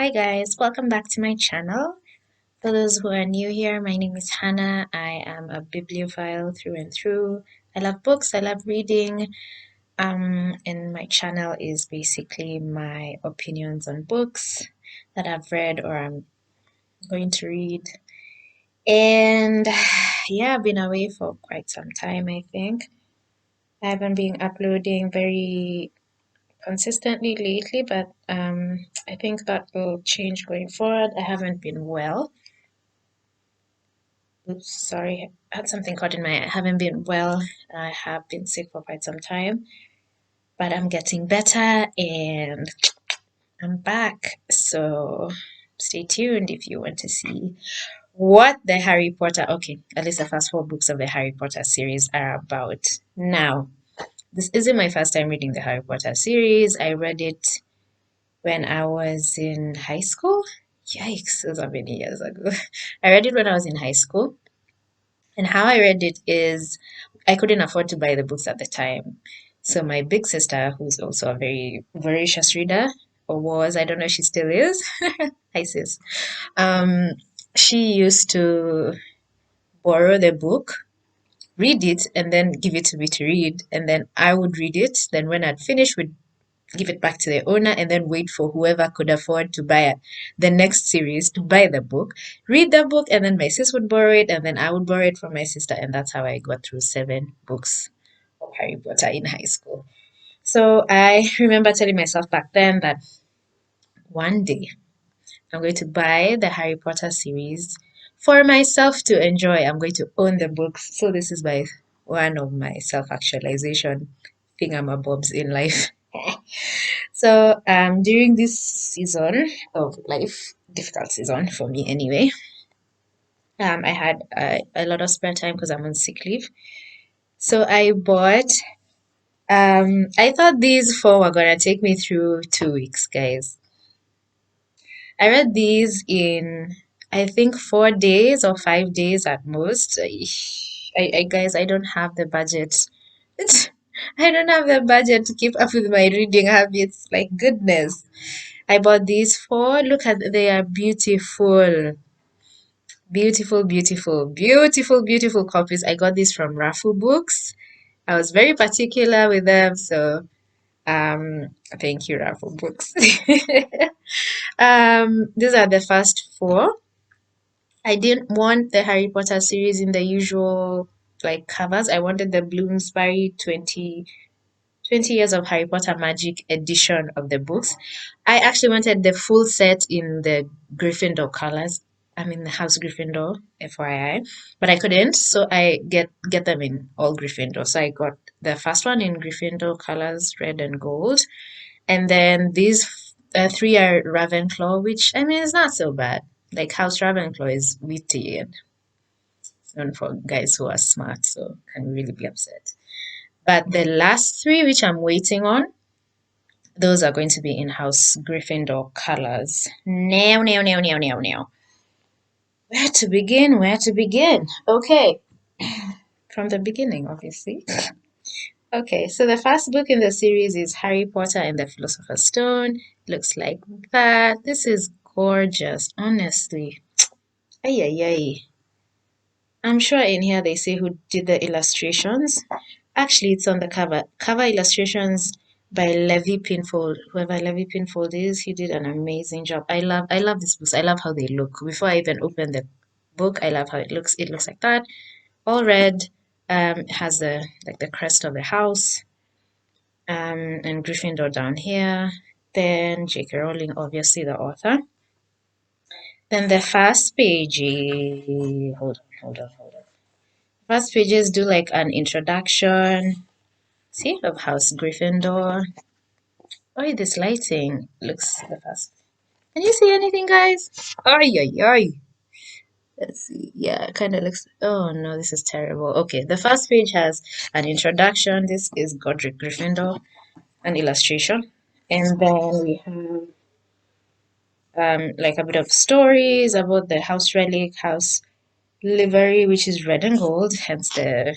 Hi guys, welcome back to my channel. For those who are new here, my name is Hannah. I am a bibliophile through and through. I love books, I love reading. And my channel is basically my opinions on books that I've read or I'm going to read. And yeah, I've been away for quite some time, I think. I haven't been uploading very consistently lately, but I think that will change going forward. I haven't been well. Oops, sorry, I had something caught in my eye. I haven't been well. I have been sick for quite some time, but I'm getting better and I'm back. So stay tuned if you want to see what the Harry Potter, okay, at least the first four books of the Harry Potter series are about. Now, this isn't my first time reading the Harry Potter series. I read it when I was in high school. Yikes, those are many years ago. I read it when I was in high school. And how I read it is I couldn't afford to buy the books at the time. So my big sister, who's also a very voracious reader, or was, I don't know if she still is. Hi sis. Um, she used to borrow the book, read it, and then give it to me to read. And then I would read it. Then when I'd finished, we'd give it back to the owner and then wait for whoever could afford to buy the next series to buy the book, read the book, and then my sis would borrow it, and then I would borrow it from my sister, and that's how I got through 7 books of Harry Potter in high school. So I remember telling myself back then that one day I'm going to buy the Harry Potter series for myself to enjoy. I'm going to own the books. So this is my one of my self-actualization thingamabobs in life. So during this season of life, difficult season for me anyway, I had a lot of spare time because I'm on sick leave. So I bought, I thought these four were gonna take me through 2 weeks, guys. I read these in, I think, 4 days or 5 days at most. Guys, I don't have the budget. I don't have the budget to keep up with my reading habits. Like, goodness. I bought these four. Look at they are beautiful. Beautiful, beautiful, beautiful, beautiful copies. I got these from Raffle Books. I was very particular with them, so thank you, Raffle Books. These are the first four. I didn't want the Harry Potter series in the usual like covers. I wanted the Bloomsbury 20 years of Harry Potter Magic edition of the books. I actually wanted the full set in the Gryffindor colors. I'm in the House Gryffindor, FYI, but I couldn't, so I get them in all Gryffindor. So I got the first one in Gryffindor colors, red and gold, and then these three are Ravenclaw, which I mean is not so bad. Like House Ravenclaw is witty and known for guys who are smart, so can really be upset. But the last three, which I'm waiting on, those are going to be in-house Gryffindor colors. Now. Where to begin? Where to begin? Okay, from the beginning, obviously. Okay, so the first book in the series is Harry Potter and the Philosopher's Stone. Looks like that. This is gorgeous, honestly. Ay, ay, ay. I'm sure in here they say who did the illustrations. Actually, it's on the cover. Cover illustrations by Levi Pinfold. Whoever Levi Pinfold is, he did an amazing job. I love these books. I love how they look. Before I even open the book, I love how it looks. It looks like that. All red. It has the like the crest of the house. And Gryffindor down here. Then J.K. Rowling, obviously the author. Then the first page. Hold on. First pages do like an introduction. See, of House Gryffindor. Oh, this lighting looks the first. Can you see anything, guys? Ay, ay, ay. Let's see. Yeah, it kind of looks. Oh no, this is terrible. Okay, the first page has an introduction. This is Godric Gryffindor, an illustration, and then we have like a bit of stories about the house relic, house livery, which is red and gold, hence the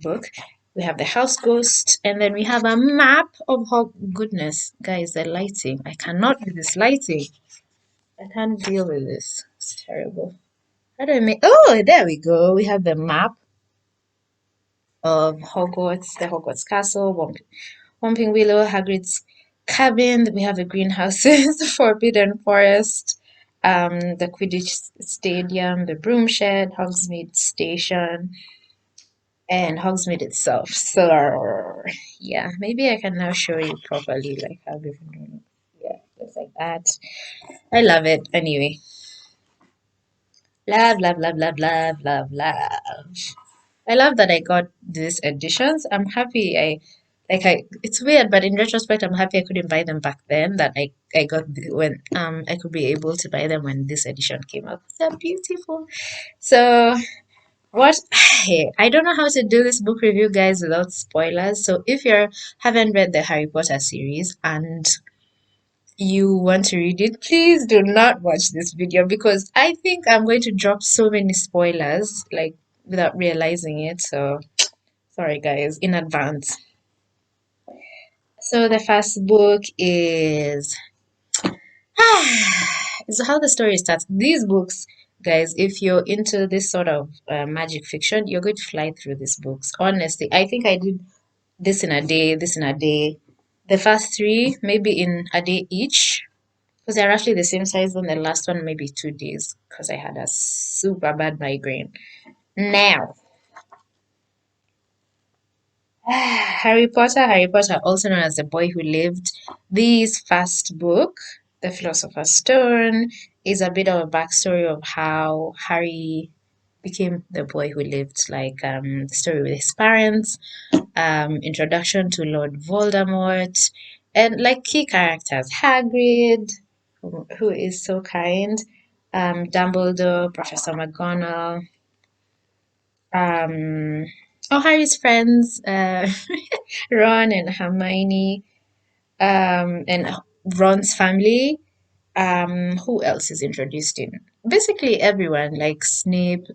book. We have the house ghost, and then we have a map of how goodness, guys, the lighting. I cannot do this lighting. I can't deal with this. It's terrible. How do I make? Oh, there we go. We have the map of Hogwarts, the Hogwarts Castle, Whomping Willow, Hagrid's cabin. We have the greenhouses, Forbidden Forest, the Quidditch Stadium, the Broom Shed, Hogsmeade Station, and Hogsmeade itself. So, yeah, maybe I can now show you properly, like how we've been doing it. Yeah, just like that. I love it. Anyway, love, love, love, love, love, love, love. I love that I got these editions. I'm happy it's weird, but in retrospect I'm happy I couldn't buy them back then, that I got when I could be able to buy them when this edition came out. They're beautiful. So what I don't know how to do this book review, guys, without spoilers. So if you haven't read the Harry Potter series and you want to read it, please do not watch this video because I think I'm going to drop so many spoilers, like without realizing it. So sorry, guys, in advance. So the first book is so how the story starts. These books, guys, if you're into this sort of magic fiction, you're going to fly through these books. Honestly, I think I did this in a day, this in a day. The first three, maybe in a day each, because they're roughly the same size. And the last one, maybe 2 days, because I had a super bad migraine. Now, Harry Potter, also known as The Boy Who Lived. This first book, The Philosopher's Stone, is a bit of a backstory of how Harry became the boy who lived, like the story with his parents, introduction to Lord Voldemort, and like key characters, Hagrid, who is so kind, Dumbledore, Professor McGonagall, um, Harry's friends, Ron and Hermione, and Ron's family. Who else is introduced in? Basically everyone, like Snape,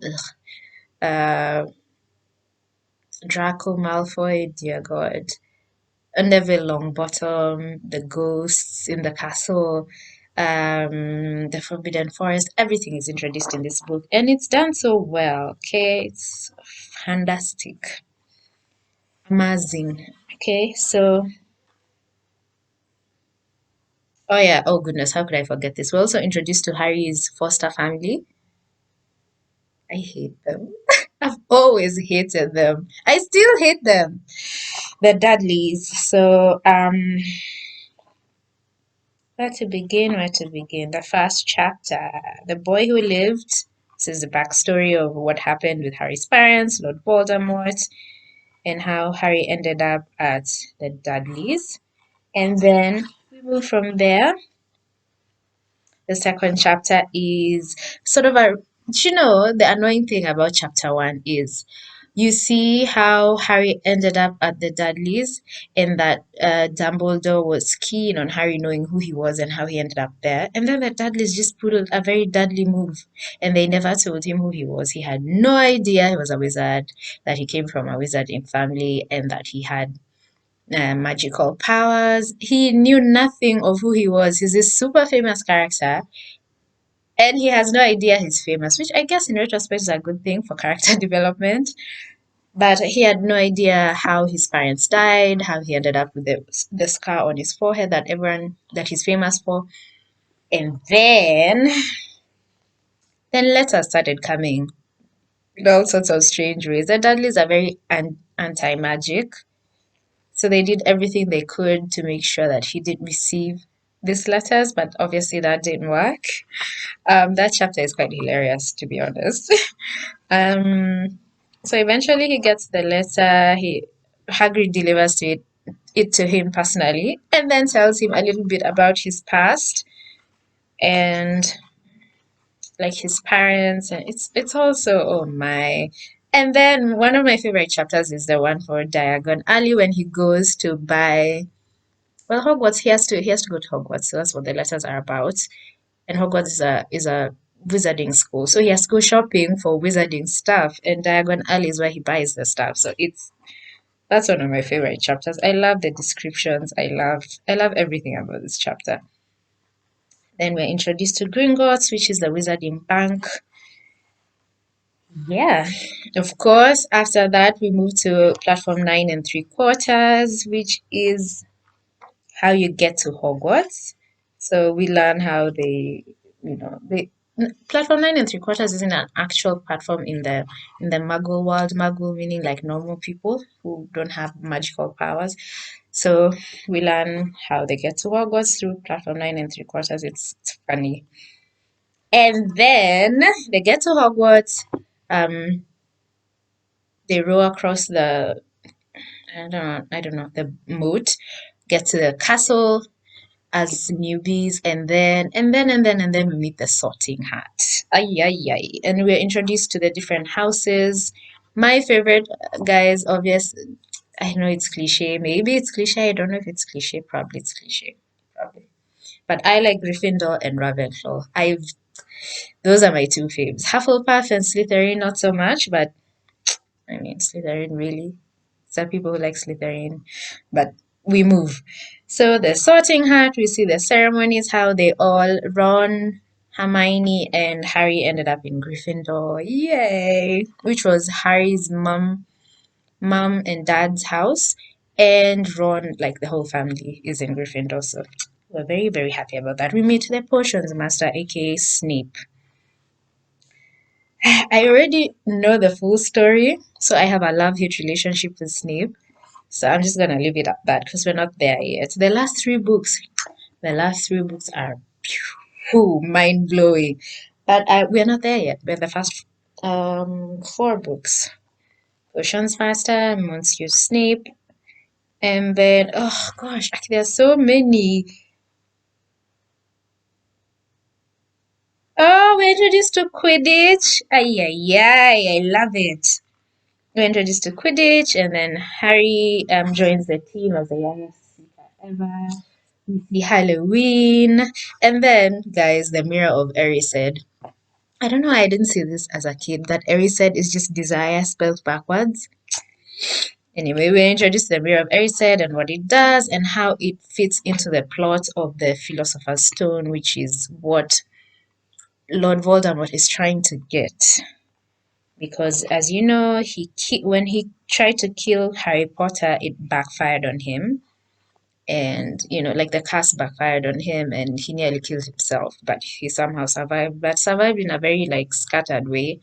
uh, Draco Malfoy, dear God, Neville Longbottom, the ghosts in the castle, the Forbidden Forest. Everything is introduced in this book, and it's done so well. Okay, it's fantastic, amazing. Okay, so oh yeah, oh goodness, how could I forget this? We're also introduced to Harry's foster family. I hate them. I've always hated them. I still hate them. The Dudleys. So, where to begin? Where to begin? The first chapter. The Boy Who Lived. This is the backstory of what happened with Harry's parents, Lord Voldemort, and how Harry ended up at the Dudleys. And then we move from there. The second chapter is sort of a, the annoying thing about chapter one is you see how Harry ended up at the Dudleys, and that Dumbledore was keen on Harry knowing who he was and how he ended up there. And then the Dudleys just pulled a very Dudley move, and they never told him who he was. He had no idea he was a wizard, that he came from a wizarding family, and that he had magical powers. He knew nothing of who he was. He's this super famous character, and he has no idea he's famous, which I guess in retrospect is a good thing for character development. But he had no idea how his parents died, how he ended up with the scar on his forehead that everyone that he's famous for. And then letters started coming in all sorts of strange ways. The Dudleys are very anti-magic, so they did everything they could to make sure that he did receive these letters, but obviously that didn't work. That chapter is quite hilarious, to be honest. Um, so eventually he gets the letter. Hagrid delivers it to him personally, and then tells him a little bit about his past and like his parents, and it's also, oh my. And then one of my favorite chapters is the one for Diagon Alley, when he goes to buy, well, Hogwarts. He has to go to Hogwarts, so that's what the letters are about. And Hogwarts is a wizarding school, so he has to go shopping for wizarding stuff, and Diagon Alley is where he buys the stuff. So that's one of my favorite chapters. I love the descriptions. I love everything about this chapter. Then we're introduced to Gringotts, which is the wizarding bank. Yeah, of course. After that, we move to platform 9 3/4, which is how you get to Hogwarts. So we learn how they, platform 9 3/4 isn't an actual platform in the Muggle world. Muggle meaning like normal people who don't have magical powers. So we learn how they get to Hogwarts through platform 9 3/4. It's funny. And then they get to Hogwarts. Um, they row across the I don't know the moat, get to the castle as newbies, and then we meet the Sorting Hat. Ay ay ay, and we're introduced to the different houses. My favorite, guys, obvious. I know it's cliche. Maybe it's cliche. I don't know if it's cliche. Probably it's cliche. Probably. But I like Gryffindor and Ravenclaw. I've Those are my two faves. Hufflepuff and Slytherin, not so much, but I mean, Slytherin really. Some people who like Slytherin, but we move. So the Sorting Hat, we see the ceremonies, how they all Ron, Hermione, and Harry ended up in Gryffindor. Yay! Which was Harry's mom and dad's house, and Ron, like the whole family, is in Gryffindor. So we're very, very happy about that. We meet the Potions Master, aka Snape. I already know the full story, so I have a love-hate relationship with Snape. So I'm just gonna leave it at that because we're not there yet. The last three books are mind blowing, but we're not there yet. We're the first four books: Ocean's Master, Monsieur Snape, and then oh gosh, there's so many. Oh, we're introduced to Quidditch. Ay ay ay, I love it. We're introduced to Quidditch, and then Harry joins the team as the youngest seeker ever. We see Halloween, and then, guys, the Mirror of Erised. I don't know, I didn't see this as a kid, that Erised is just desire spelled backwards. Anyway, we're introduced to the Mirror of Erised and what it does and how it fits into the plot of the Philosopher's Stone, which is what Lord Voldemort is trying to get. Because, as you know, when he tried to kill Harry Potter, it backfired on him. And, like the curse backfired on him and he nearly killed himself, but he somehow survived, but survived in a very, like, scattered way.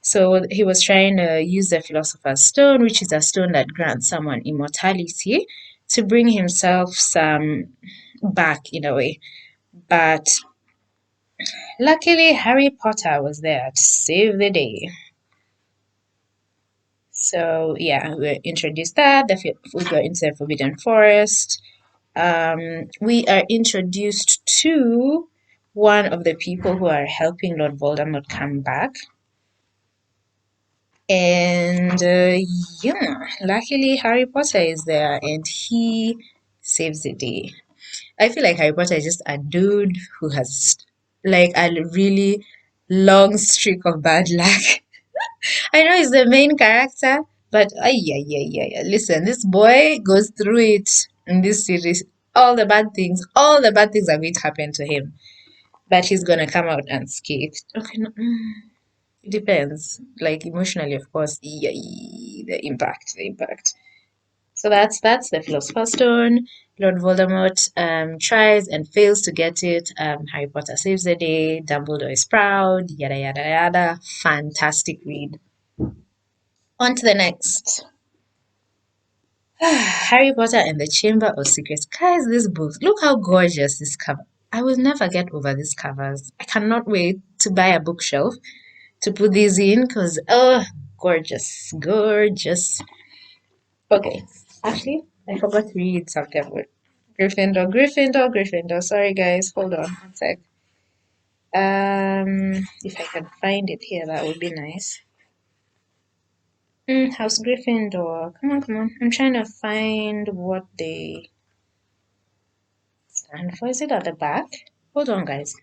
So he was trying to use the Philosopher's Stone, which is a stone that grants someone immortality, to bring himself some back in a way. But luckily, Harry Potter was there to save the day. So yeah, we introduced that. We go into the Forbidden Forest. We are introduced to one of the people who are helping Lord Voldemort come back. And yeah, luckily Harry Potter is there and he saves the day. I feel like Harry Potter is just a dude who has like a really long streak of bad luck. I know he's the main character, but listen, this boy goes through it in this series. All the bad things are going to happen to him, but he's gonna come out unscathed. Okay, no, it depends. Like emotionally, of course, the impact. So that's the Philosopher's Stone. Lord Voldemort tries and fails to get it. Harry Potter saves the day. Dumbledore is proud. Yada yada yada. Fantastic read. On to the next. Harry Potter and the Chamber of Secrets. Guys, this book, look how gorgeous this cover. I will never get over these covers. I cannot wait to buy a bookshelf to put these in because, oh, gorgeous, gorgeous. Okay, actually, I forgot to read something about Gryffindor. Sorry, guys, hold on one sec. If I can find it here, that would be nice. House Gryffindor. Come on. I'm trying to find what they stand for. Is it at the back? Hold on, guys.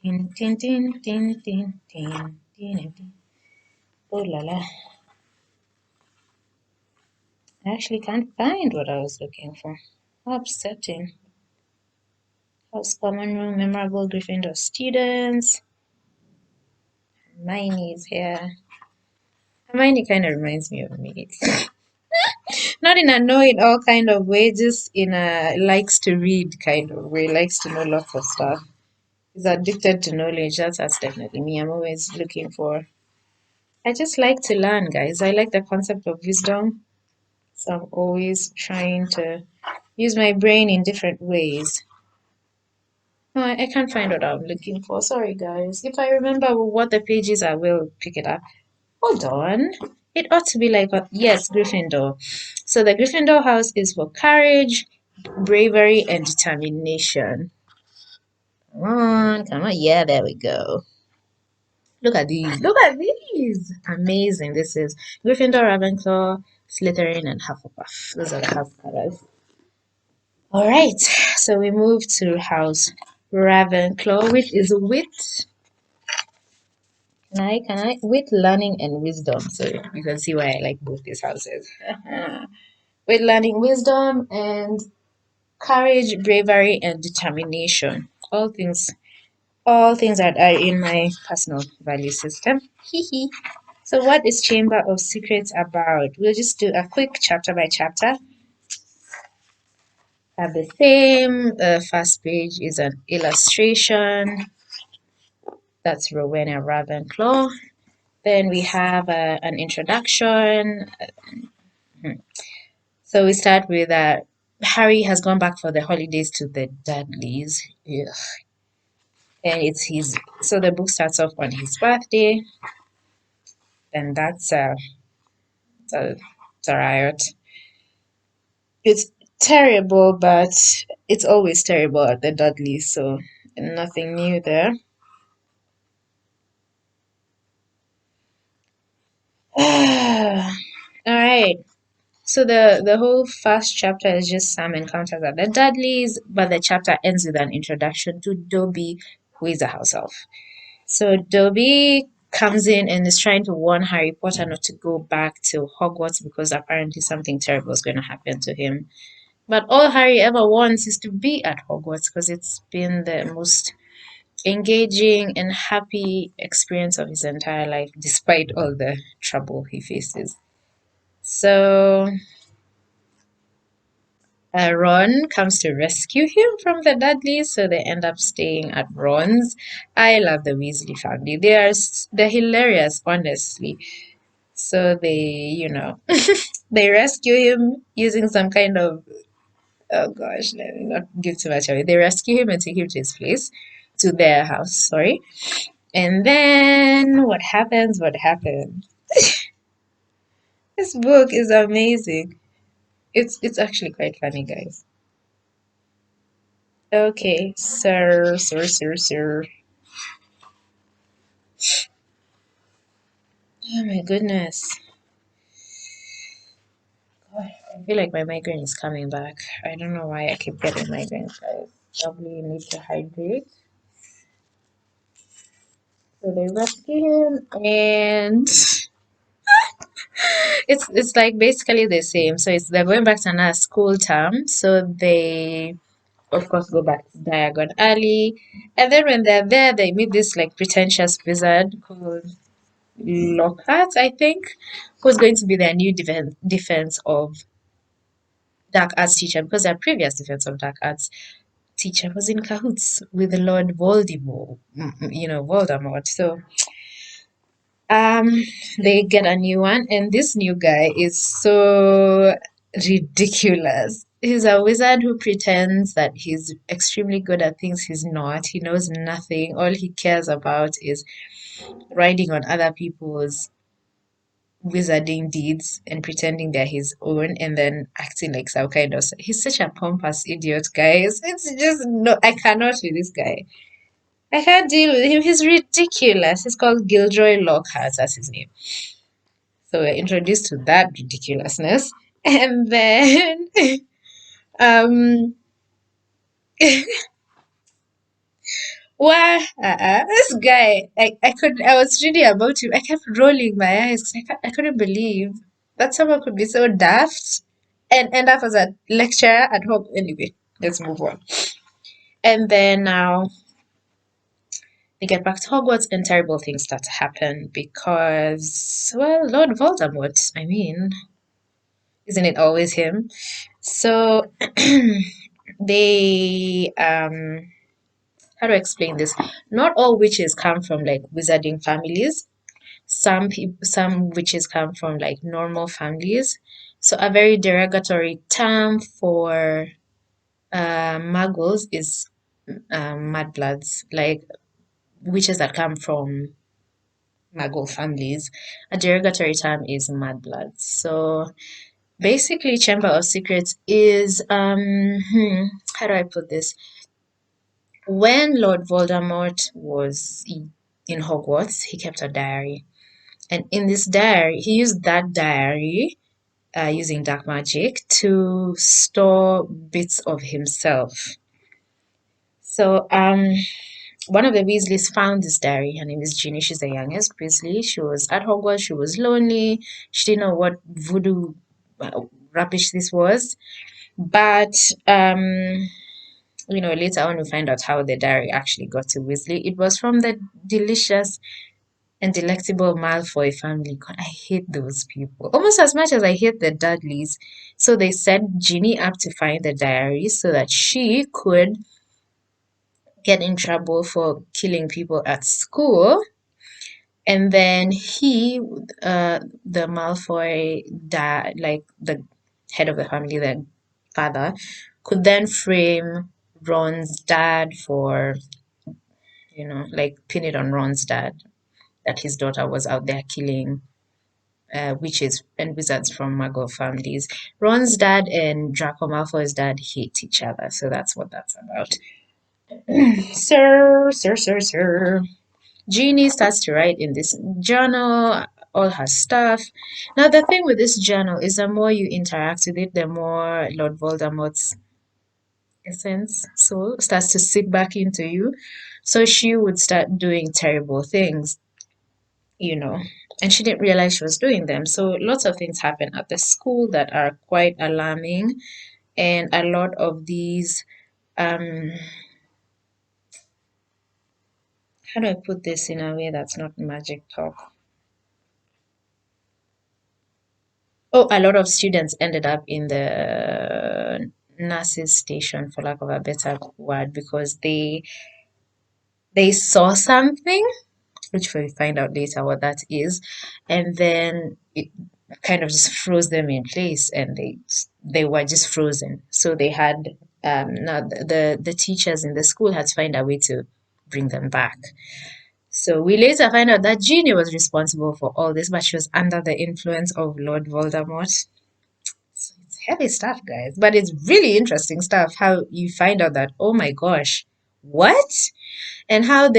Tin, tin, tin, tin, tin, tin, tin, tin. Oh la la. I actually can't find what I was looking for. How upsetting. House common room, memorable Gryffindor students. Hermione is here. Hermione kind of reminds me of me. Not in a know-it-all kind of way, just in a likes to read kind of way, likes to know lots of stuff. Is addicted to knowledge. That's definitely me. I'm always looking for. I just like to learn, guys. I like the concept of wisdom, so I'm always trying to use my brain in different ways. No, I can't find what I'm looking for. Sorry, guys. If I remember what the page is, I will pick it up. Hold on. It ought to be like, yes, Gryffindor. So the Gryffindor house is for courage, bravery, and determination. Come on. Yeah, there we go. Look at these. Look at these. Amazing. This is Gryffindor, Ravenclaw, Slytherin, and Hufflepuff. Those are the house colors. All right. So we move to House Ravenclaw, which is wit. Can I? Wit, learning, and wisdom. So you can see why I like both these houses. Wit, learning, wisdom, and courage, bravery, and determination. All things that are in my personal value system. Hee. So what is Chamber of Secrets about? We'll just do a quick chapter by chapter. Have the same. First page is an illustration. That's Rowena Ravenclaw. Then we have an introduction. So we start with Harry has gone back for the holidays to the Dudleys. Ugh. And it's his. So the book starts off on his birthday, and it's a riot. It's terrible, but it's always terrible at the Dudleys, so nothing new there. All right. So the whole first chapter is just Sam encounters at the Dudleys, but the chapter ends with an introduction to Dobby, who is a house elf. So Dobby comes in and is trying to warn Harry Potter not to go back to Hogwarts because apparently something terrible is going to happen to him. But all Harry ever wants is to be at Hogwarts because it's been the most engaging and happy experience of his entire life, despite all the trouble he faces. So Ron comes to rescue him from the Dudleys, so they end up staying at Ron's. I love the Weasley family. They're hilarious, honestly. So they rescue him using some kind of, oh gosh, let me not give too much away. They rescue him and take him to his place, to their house, sorry. And then what happens? What happens? This book is amazing. It's actually quite funny, guys. Okay, sir. Oh my goodness. God, I feel like my migraine is coming back. I don't know why I keep getting migraines, guys. Probably need to hydrate. So they rescue him, and it's like basically the same. So they're going back to another school term. So they of course go back to Diagon Alley. And then when they're there they meet this like pretentious wizard called Lockhart, I think, who's going to be their new defense of dark arts teacher because their previous defense of dark arts teacher was in cahoots with Lord Voldemort, Voldemort. So um they get a new one, and this new guy is so ridiculous. He's a wizard who pretends that he's extremely good at things he's not. He knows nothing. All he cares about is riding on other people's wizarding deeds and pretending they're his own and then acting like some kind of. He's such a pompous idiot, guys. It's just no, I cannot with this guy. I can't deal with him. He's ridiculous. He's called Gilderoy Lockhart. That's his name. So we're introduced to that ridiculousness. And then um why this guy I was reading about him. I kept rolling my eyes 'cause I couldn't believe that someone could be so daft and end up as a lecturer at home. Anyway, let's move on. And then now they get back to Hogwarts and terrible things start to happen because, well, Lord Voldemort, I mean, isn't it always him? So they, how do I explain this? Not all witches come from like wizarding families. Some witches come from like normal families. So a very derogatory term for muggles is mudbloods, like witches that come from muggle families. A derogatory term is mudbloods. So basically, Chamber of Secrets is how do I put this? When Lord Voldemort was in Hogwarts, he kept a diary. And in this diary, he used that diary using dark magic to store bits of himself. So one of the Weasleys found this diary. Her name is Ginny. She's the youngest Weasley. She was at Hogwarts. She was lonely. She didn't know what voodoo rubbish this was. But later on we find out how the diary actually got to Weasley. It was from the delicious and delectable Malfoy family. God, I hate those people almost as much as I hate the Dudleys. So they sent Ginny up to find the diary so that she could get in trouble for killing people at school. And then the Malfoy dad, like the head of the family, the father, could then frame Ron's dad for, like pin it on Ron's dad that his daughter was out there killing witches and wizards from Muggle families. Ron's dad and Draco Malfoy's dad hate each other, so that's what that's about. Sir. Jeannie starts to write in this journal all her stuff. Now, the thing with this journal is the more you interact with it, the more Lord Voldemort's essence, soul, starts to seep back into you. So she would start doing terrible things, you know, and she didn't realize she was doing them. So lots of things happen at the school that are quite alarming, and a lot of these, um, how do I put this in a way that's not magic talk? Oh, a lot of students ended up in the nurses station, for lack of a better word, because they saw something, which we find out later what that is, and then it kind of just froze them in place, and they were just frozen. So they had now the teachers in the school had to find a way to bring them back. So we later find out that Jeannie was responsible for all this, but she was under the influence of Lord Voldemort. So it's heavy stuff, guys, but it's really interesting stuff. How you find out that, oh my gosh, what? And how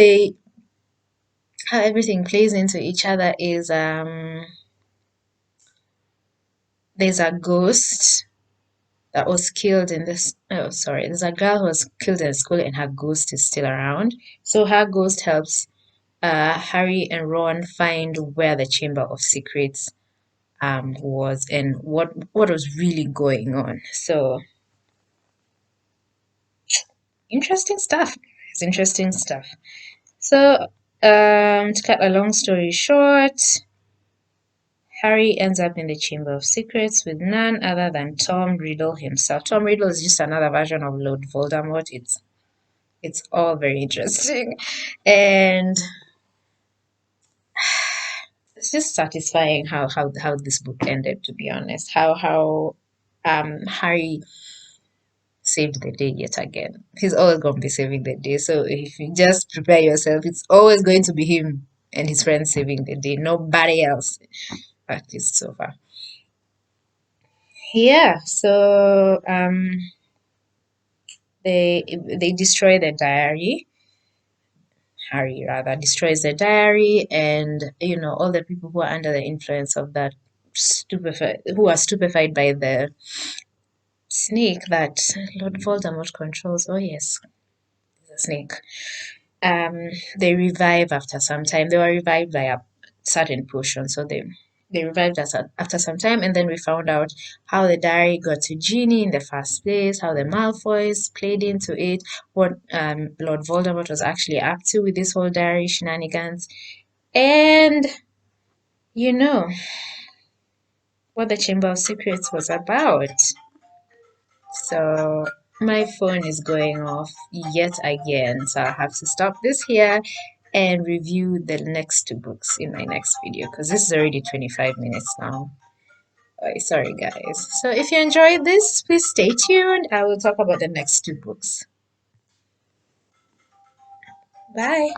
everything plays into each other is there's a ghost that was killed in this. Oh, sorry, there's a girl who was killed in school, and her ghost is still around. So her ghost helps Harry and Ron find where the Chamber of Secrets was and what was really going on. So interesting stuff. It's interesting stuff. So, to cut a long story short, Harry ends up in the Chamber of Secrets with none other than Tom Riddle himself. Tom Riddle is just another version of Lord Voldemort. It's all very interesting, and it's just satisfying how this book ended. To be honest, how Harry saved the day yet again. He's always going to be saving the day. So if you just prepare yourself, it's always going to be him and his friends saving the day, nobody else, at least so far. Yeah, so they destroy the diary. Harry rather destroys the diary, and all the people who are under the influence of that who are stupefied by the snake that Lord Voldemort controls. Oh yes, the snake. They revive after some time. They were revived by a certain potion, so they revived us after some time, and then we found out how the diary got to Ginny in the first place, how the Malfoys played into it, what Lord Voldemort was actually up to with this whole diary shenanigans, and you know what the Chamber of Secrets was about. So my phone is going off yet again, so I have to stop this here and review the next two books in my next video because this is already 25 minutes now. Oh, sorry guys. So if you enjoyed this, please stay tuned. I will talk about the next two books. Bye.